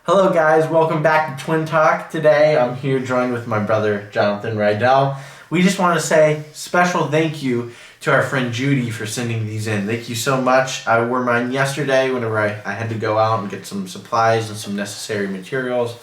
Hello guys, welcome back to Twin Talk. Today I'm here joined with my brother Jonathan Rydell. We just want to say special thank you to our friend Judy for sending these in. Thank you so much. I wore mine yesterday whenever I had to go out and get some supplies and some necessary materials.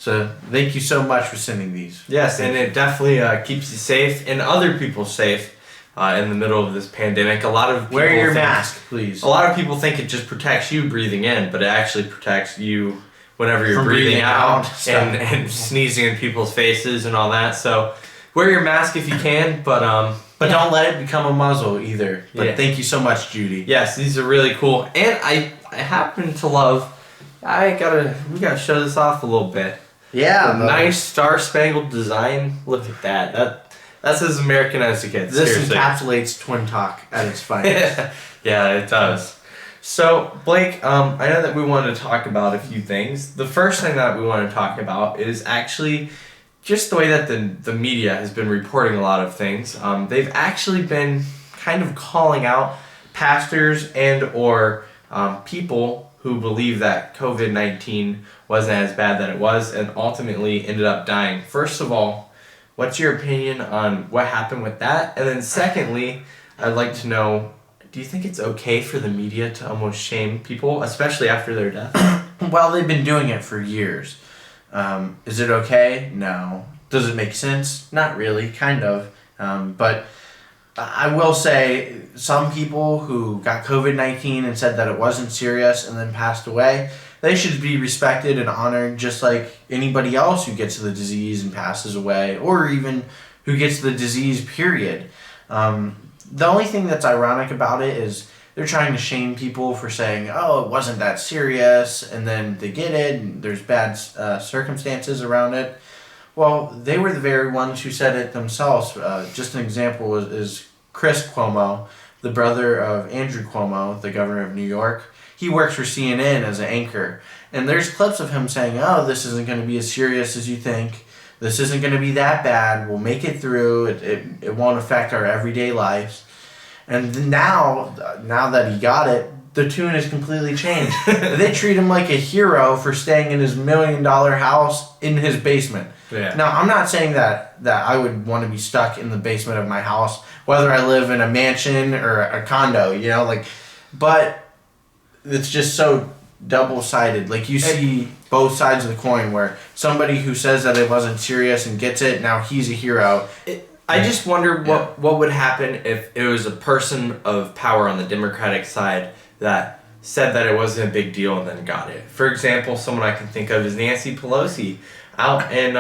So thank you so much for sending these. Yes, and it definitely keeps you safe and other people safe in the middle of this pandemic. A lot of people Wear your mask, please. A lot of people think it just protects you breathing in, but it actually protects you whenever you're From breathing out and and sneezing in people's faces and all that. So wear your mask if you can, but don't let it become a muzzle either. But Yeah. thank you so much, Judy. Yes, these are really cool, and I happen to love. We gotta show this off a little bit. Yeah, Nice star-spangled design. Look at that. That's as American as it gets. This seriously. encapsulates Twin Talk at its finest. Yeah, it does. So, Blake, I know that we wanted to talk about a few things. The first thing that we want to talk about is actually just the way that the media has been reporting a lot of things. They've actually been kind of calling out pastors and or people who believe that COVID-19 wasn't as bad that it was and ultimately ended up dying. First of all, what's your opinion on what happened with that? And then secondly, I'd like to know, do you think it's okay for the media to almost shame people, especially after their death? Well, they've been doing it for years. Is it okay? No. Does it make sense? Not really, kind of. But I will say some people who got COVID-19 and said that it wasn't serious and then passed away, they should be respected and honored just like anybody else who gets the disease and passes away, or even who gets the disease, period. The only thing that's ironic about it is they're trying to shame people for saying, oh, it wasn't that serious, and then they get it, and there's bad circumstances around it. Well, they were the very ones who said it themselves. Just an example is Chris Cuomo, the brother of Andrew Cuomo, the governor of New York. He works for CNN as an anchor, and there's clips of him saying, oh, this isn't going to be as serious as you think. This isn't going to be that bad. We'll make it through. It won't affect our everyday lives. And now that he got it, the tune has completely changed. They treat him like a hero for staying in his $1 million house in his basement. Yeah. Now, I'm not saying that I would want to be stuck in the basement of my house, whether I live in a mansion or a condo, but it's just so double-sided. Like, you see both sides of the coin where somebody who says that it wasn't serious and gets it, now he's a hero. I just wonder what would happen if it was a person of power on the Democratic side that said that it wasn't a big deal and then got it. For example, someone I can think of is Nancy Pelosi out in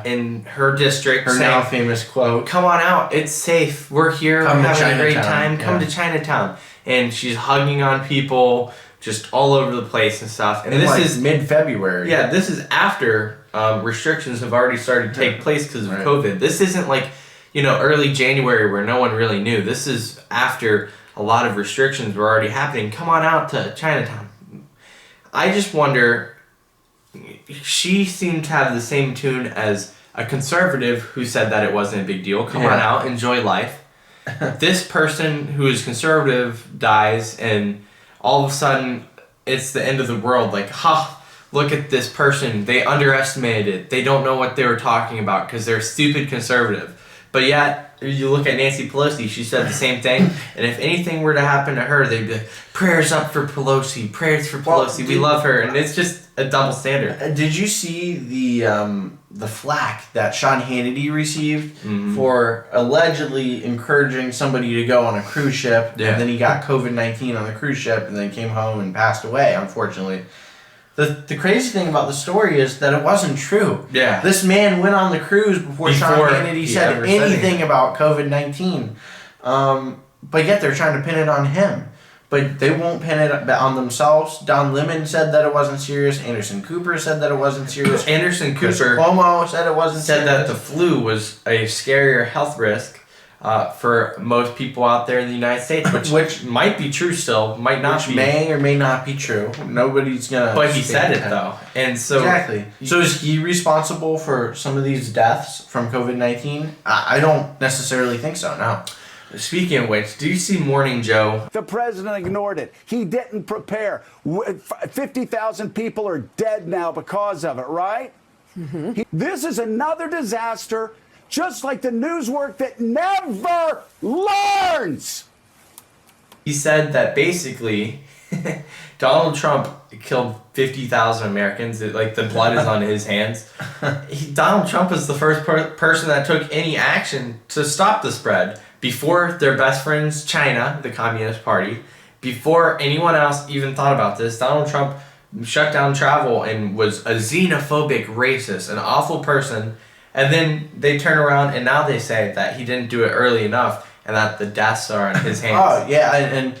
in her district. Her saying, now famous quote, "Come on out, it's safe. We're here. Come We're to having a great Chinatown." time. Come to Chinatown." And she's hugging on people just all over the place and stuff. And this is mid-February. Yeah, this is after restrictions have already started to take place because of COVID. This isn't like, early January where no one really knew. This is after a lot of restrictions were already happening. Come on out to Chinatown. I just wonder, she seemed to have the same tune as a conservative who said that it wasn't a big deal. Come on out, enjoy life. This person who is conservative dies and all of a sudden it's the end of the world. Like, look at this person. They underestimated it. They don't know what they were talking about because they're stupid conservative. But yet, you look at Nancy Pelosi, she said the same thing. And if anything were to happen to her, they'd be like, prayers up for Pelosi. Prayers for Pelosi. We love her. And it's just a double standard. Did you see the flack that Sean Hannity received for allegedly encouraging somebody to go on a cruise ship, and then he got COVID-19 on the cruise ship and then came home and passed away, unfortunately? The crazy thing about the story is that it wasn't true. Yeah. This man went on the cruise before Sean Hannity said anything about COVID-19. But yet they're trying to pin it on him. But they won't pin it on themselves. Don Lemon said that it wasn't serious. Anderson Cooper said that it wasn't serious. Anderson Chris Cooper Cuomo said it wasn't serious. that the flu was a scarier health risk for most people out there in the United States, which might be true still, might not be. Which may or may not be true. Nobody's gonna. But he said it though, and so exactly. So is he responsible for some of these deaths from COVID-19? I don't necessarily think so. No. Speaking of which, do you see Morning Joe? The president ignored it. He didn't prepare. 50,000 people are dead now because of it, right? This is another disaster, just like the news work that never learns. He said that basically Donald Trump killed 50,000 Americans. Like, the blood is on his hands. Donald Trump is the first person that took any action to stop the spread. Before their best friends, China, the Communist Party, before anyone else even thought about this, Donald Trump shut down travel and was a xenophobic racist, an awful person. And then they turn around and now they say that he didn't do it early enough and that the deaths are in his hands. Oh, yeah, and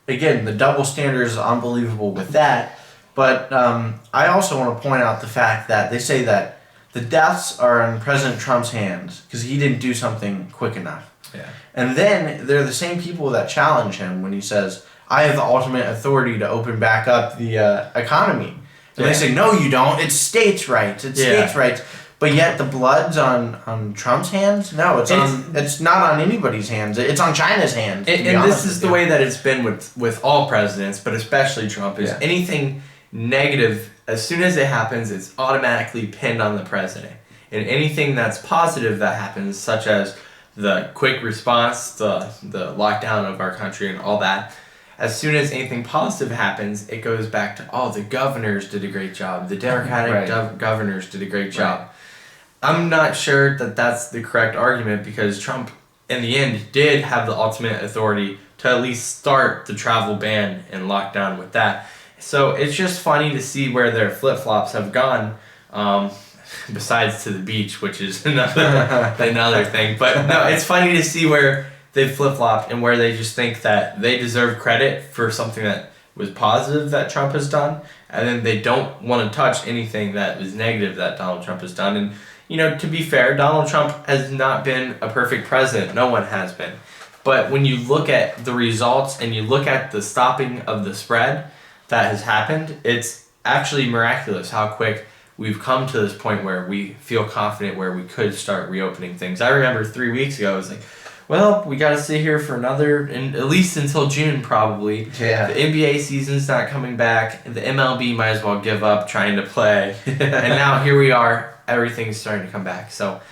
again, the double standard is unbelievable with that. But I also want to point out the fact that they say that the deaths are in President Trump's hands because he didn't do something quick enough. Yeah. And then they're the same people that challenge him when he says, I have the ultimate authority to open back up the economy. And they say, no, you don't. It's states' rights. It's states' rights. But yet the blood's on Trump's hands? No, it's not on anybody's hands. It's on China's hands. And this is the way that it's been with all presidents, but especially Trump, is anything negative, as soon as it happens, it's automatically pinned on the president. And anything that's positive that happens, such as the quick response, the lockdown of our country and all that, as soon as anything positive happens, it goes back to, the governors did a great job. The Democratic governors did a great job. I'm not sure that that's the correct argument because Trump, in the end, did have the ultimate authority to at least start the travel ban and lockdown with that. So it's just funny to see where their flip-flops have gone, besides to the beach, which is another thing. But no, it's funny to see where they flip-flopped and where they just think that they deserve credit for something that was positive that Trump has done, and then they don't want to touch anything that was negative that Donald Trump has done. And, to be fair, Donald Trump has not been a perfect president. No one has been. But when you look at the results and you look at the stopping of the spread that has happened, it's actually miraculous how quick we've come to this point where we feel confident where we could start reopening things. I remember 3 weeks ago, I was like, well, we got to sit here for at least until June probably. Yeah. The NBA season's not coming back. The MLB might as well give up trying to play. And now here we are. Everything's starting to come back. So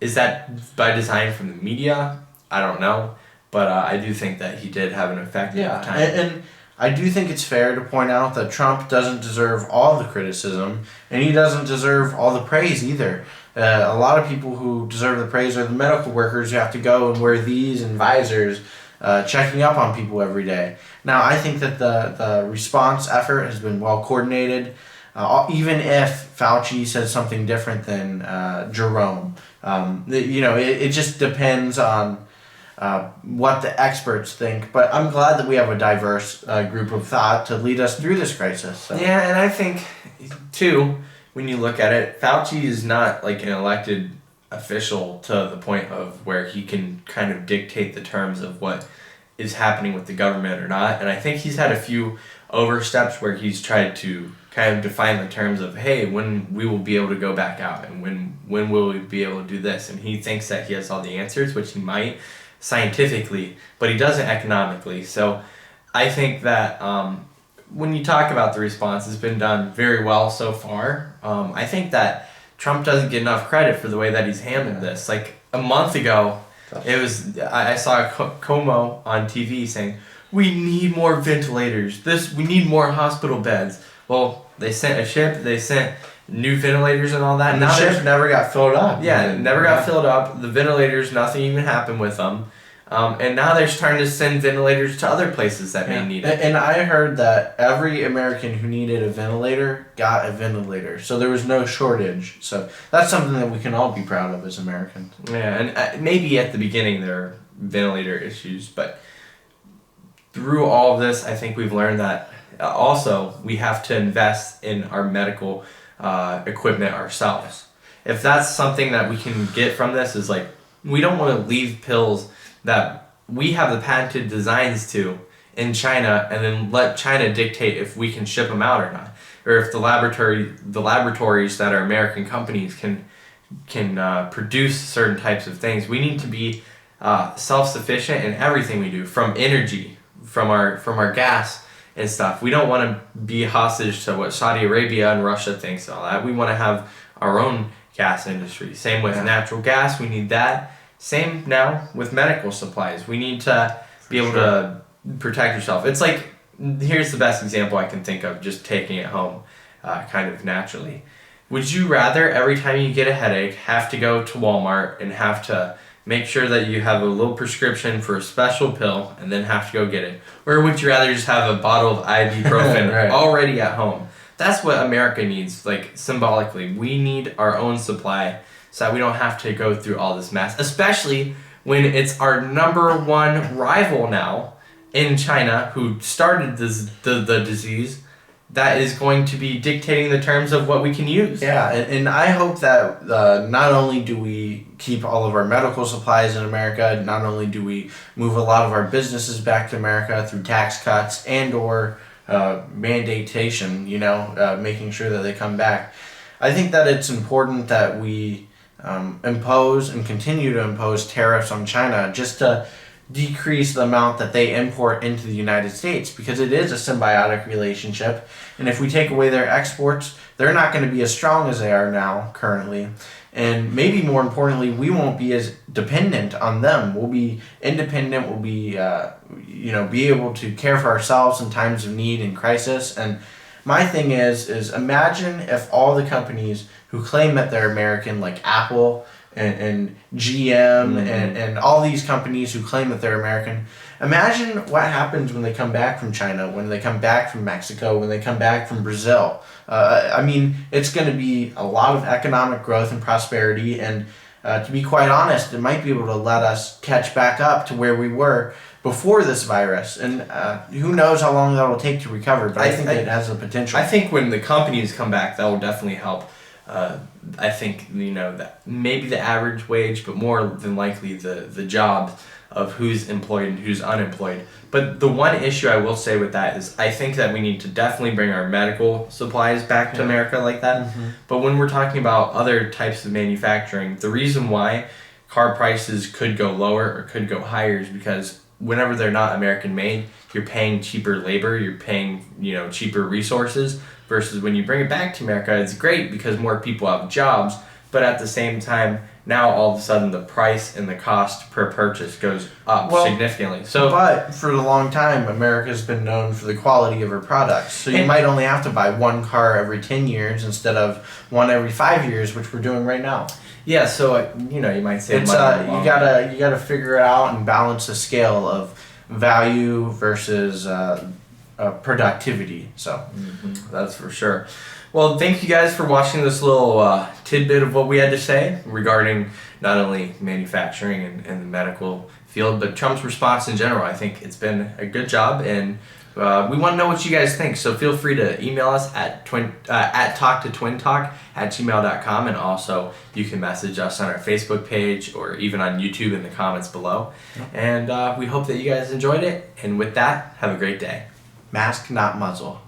is that by design from the media? I don't know. But I do think that he did have an effective time. And I do think it's fair to point out that Trump doesn't deserve all the criticism, and he doesn't deserve all the praise either. A lot of people who deserve the praise are the medical workers who have to go and wear these and visors, checking up on people every day. Now, I think that the response effort has been well coordinated, even if Fauci says something different than Jerome. It just depends on what the experts think, but I'm glad that we have a diverse group of thought to lead us through this crisis. So. Yeah, and I think, too, when you look at it, Fauci is not like an elected official to the point of where he can kind of dictate the terms of what is happening with the government or not. And I think he's had a few oversteps where he's tried to kind of define the terms of, hey, when we will be able to go back out and when will we be able to do this. And he thinks that he has all the answers, which he might scientifically, but he doesn't economically. So I think that when you talk about the response, it's been done very well so far. I think that Trump doesn't get enough credit for the way that he's handled this. Like a month ago, I saw Como on TV saying, we need more ventilators. We need more hospital beds. Well, they sent a ship, they sent new ventilators and all that. And the ship never got filled up. Yeah, it never got filled up. The ventilators, nothing even happened with them. And now they're starting to send ventilators to other places that may need it. And I heard that every American who needed a ventilator got a ventilator. So there was no shortage. So that's something that we can all be proud of as Americans. Yeah, and maybe at the beginning there are ventilator issues, but through all of this, I think we've learned that also we have to invest in our medical equipment ourselves. If that's something that we can get from this, is like, we don't want to leave pills that we have the patented designs to in China and then let China dictate if we can ship them out or not, or if the laboratories that are American companies can produce certain types of things. We need to be self-sufficient in everything we do, from energy, from our gas and stuff. We don't want to be hostage to what Saudi Arabia and Russia thinks and all that. We want to have our own gas industry. Same with natural gas, we need that. Same now with medical supplies. We need to be able to protect yourself. It's like, here's the best example I can think of, just taking it home kind of naturally. Would you rather every time you get a headache have to go to Walmart and have to make sure that you have a little prescription for a special pill and then have to go get it? Or would you rather just have a bottle of ibuprofen Right. already at home? That's what America needs, like symbolically. We need our own supply so that we don't have to go through all this mess, especially when it's our number one rival now in China, who started the disease, that is going to be dictating the terms of what we can use. Yeah, and I hope that not only do we keep all of our medical supplies in America, not only do we move a lot of our businesses back to America through tax cuts and or mandatation, making sure that they come back. I think that it's important that we impose and continue to impose tariffs on China just to decrease the amount that they import into the United States, because it is a symbiotic relationship, and if we take away their exports, they're not going to be as strong as they are now currently, and maybe more importantly, we won't be as dependent on them. We'll be independent. We'll be be able to care for ourselves in times of need and crisis. And my thing is imagine if all the companies who claim that they're American, like Apple and GM and all these companies who claim that they're American, imagine what happens when they come back from China, when they come back from Mexico, when they come back from Brazil. It's going to be a lot of economic growth and prosperity, and to be quite honest, it might be able to let us catch back up to where we were before this virus, and who knows how long that will take to recover, but I think it has the potential. I think when the companies come back, that will definitely help. I think that maybe the average wage, but more than likely the job of who's employed and who's unemployed. But the one issue I will say with that is I think that we need to definitely bring our medical supplies back to America like that. Mm-hmm. But when we're talking about other types of manufacturing, the reason why car prices could go lower or could go higher is because whenever they're not American made, you're paying cheaper labor, you're paying cheaper resources, versus when you bring it back to America, it's great because more people have jobs, but at the same time, now all of a sudden the price and the cost per purchase goes up significantly. But for a long time, America's been known for the quality of her products. So you might only have to buy one car every 10 years instead of one every 5 years, which we're doing right now. Yeah, so you might say it's you gotta figure it out and balance the scale of value versus productivity. So that's for sure. Well, thank you guys for watching this little tidbit of what we had to say regarding not only manufacturing and the medical field, but Trump's response in general. I think it's been a good job, and we want to know what you guys think. So feel free to email us at talktotwintalk@gmail.com, and also you can message us on our Facebook page or even on YouTube in the comments below. And we hope that you guys enjoyed it. And with that, have a great day. Mask, not muzzle.